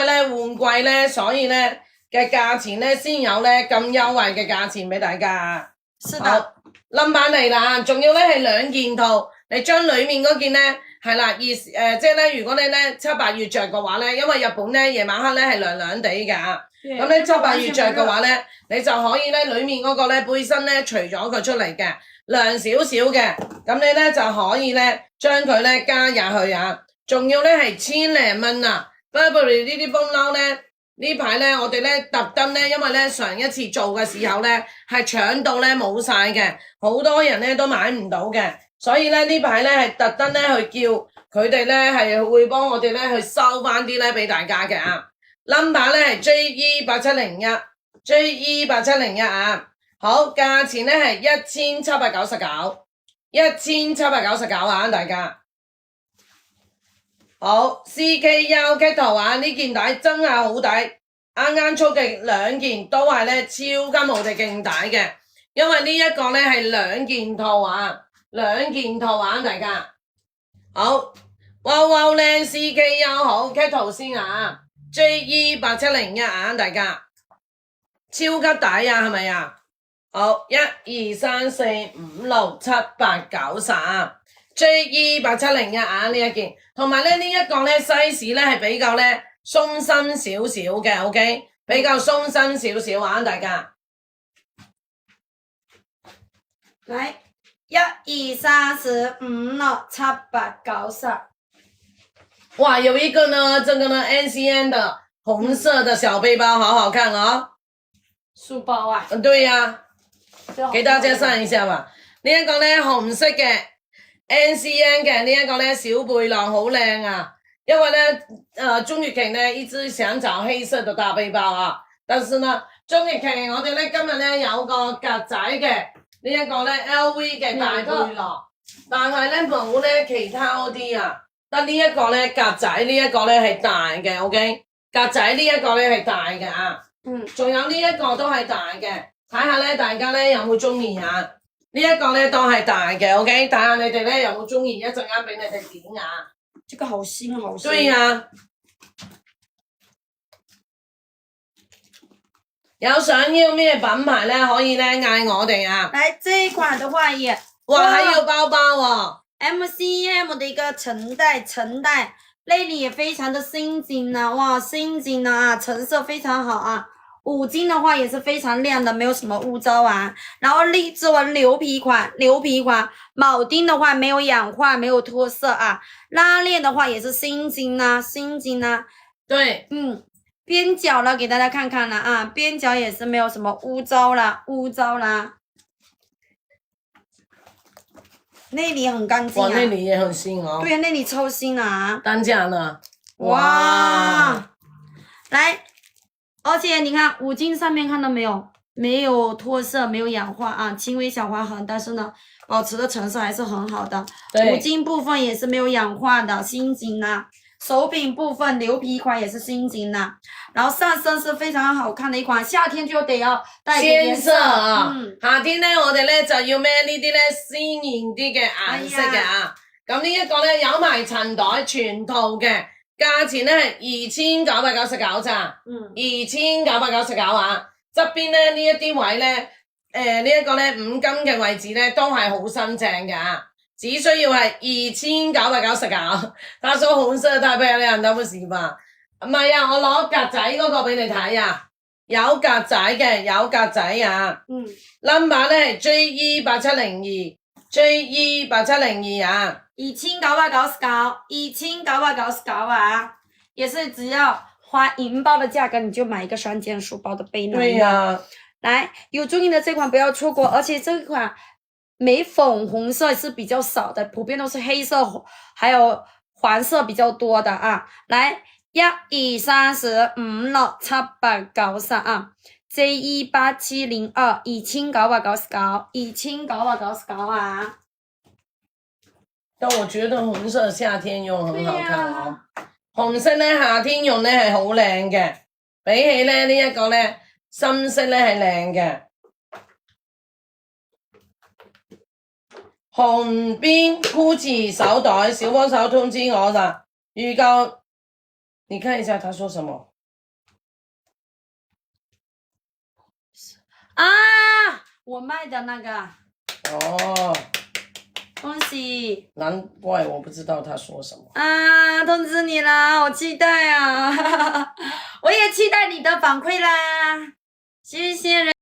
為咧換季咧，所以咧嘅價錢咧先有咧咁優惠嘅價錢俾大家。是的。冧板嚟啦，仲要咧係兩件套，你將裡面嗰件咧係啦，即係咧如果你咧7、8月着嘅話咧，因為日本咧夜晚黑咧係涼涼地㗎，咁咧7、8月着嘅話咧，你就可以咧裡面嗰個咧背心咧除咗佢出嚟嘅，涼少少嘅，咁你咧就可以咧將佢咧加入去啊，仲要咧係千零蚊啊 ！Burberry 呢啲風褸咧。呢排咧，我哋咧特登咧，因為咧上一次做嘅時候咧係搶到咧冇晒嘅，好多人咧都買唔到嘅，所以咧呢排咧係特登咧去叫佢哋咧係會幫我哋咧去收翻啲咧俾大家嘅啊。number 咧係 JE8701 啊，好，價錢咧係1799啊，大家。好 ，CK1 K 圖啊！呢件底真係好抵，啱粗極兩件都係咧超級無敵勁抵嘅，因為呢一個咧係兩件套啊，大家。好，wow 靚 CK1 好 K 圖先啊 ，JE8701啊，大家，超級抵啊，係咪啊？好，1、2、3、4、5、6、7、8、9、10。JE8701啊呢一件，同埋咧呢一個咧 size 咧係比較咧鬆身少少嘅 ，OK， 比較鬆身少少啊，大家。來，1、2、3、4、5、6、7、8、9、10。哇，有一個呢，這個呢 NCN 的紅色的小背包，好好看哦。書包啊？對呀、給大家看一下吧。呢一個咧紅色嘅。NCN 嘅呢一個咧小背囊好靚啊，因為咧鍾月瓊咧一直想找黑色的大背包啊，但是呢鍾月瓊我哋咧今日咧有個格仔嘅呢一個咧 LV 嘅大背囊，但係咧冇咧其他嗰啲啊，得呢一個咧格仔呢一個咧係大嘅 ，OK， 格仔呢一個咧係大嘅啊，仲有呢一個都係大嘅，睇下咧大家咧有冇鍾意啊？呢一個咧都係大嘅 ，OK， 睇下你哋咧有冇鍾意，一陣間俾你哋點啊！這個好新好新。對呀、有想要咩品牌咧，可以咧嗌我哋啊！來這一款的話也，哇，還有包包喎、MCM 的一個橙帶，內裏也非常的新淨啊，哇，新淨啊，成色非常好啊。五金的話也是非常亮的，沒有什麼污糟啊。然後荔枝紋牛皮款，鉚釘的話沒有氧化，沒有脫色啊。拉鏈的話也是新金啊。對，邊角呢，給大家看看了啊，邊角也是沒有什麼污糟啦。內裏很乾淨啊。哇，內裏也很新哦。對啊，內裏超新啊。單價呢？哇，來。而且你看五金上面看到沒有？沒有脫色，沒有氧化啊，輕微小劃痕，但是呢，保持的成色還是很好的。五金部分也是沒有氧化的，新淨啦。手柄部分牛皮款也是新淨啦。然後上身是非常好看的一款，夏天就得要帶點顏色啊。夏天咧，我哋咧就要孭呢啲咧鮮艷啲嘅顏色嘅啊。咁呢一個咧有埋襯袋全套嘅。價錢咧係2999咋，2999啊！側邊咧呢一啲位咧，呢一個咧五金嘅位置咧都係好新淨㗎，只需要係2999。他說紅色太漂亮，得不是吧？唔係啊，我攞格仔嗰個俾你睇啊，有格仔嘅，有格仔啊。number 咧係 JE8702 啊。2999啊，也是只要花銀包的價格，你就買一個雙肩書包的背囊。對呀，來，有中意的這款不要錯過，而且這款玫粉紅色是比較少的，普遍都是黑色，還有黃色比較多的啊。來，1、2、3、4、5、6、7、8、9、10啊。JE8702 2999啊。但我覺得紅色夏天用很好看哦。紅色咧夏天用咧係好靚嘅，比起咧呢一個咧深色咧係靚嘅。紅邊 Gucci 手袋，小幫手通知我啦，預購，你看一下他說什麼？我卖的那个，哦，恭喜难怪我不知道他说什么。啊！通知你啦，好期待啊！我也期待你的反馈啦，谢谢人。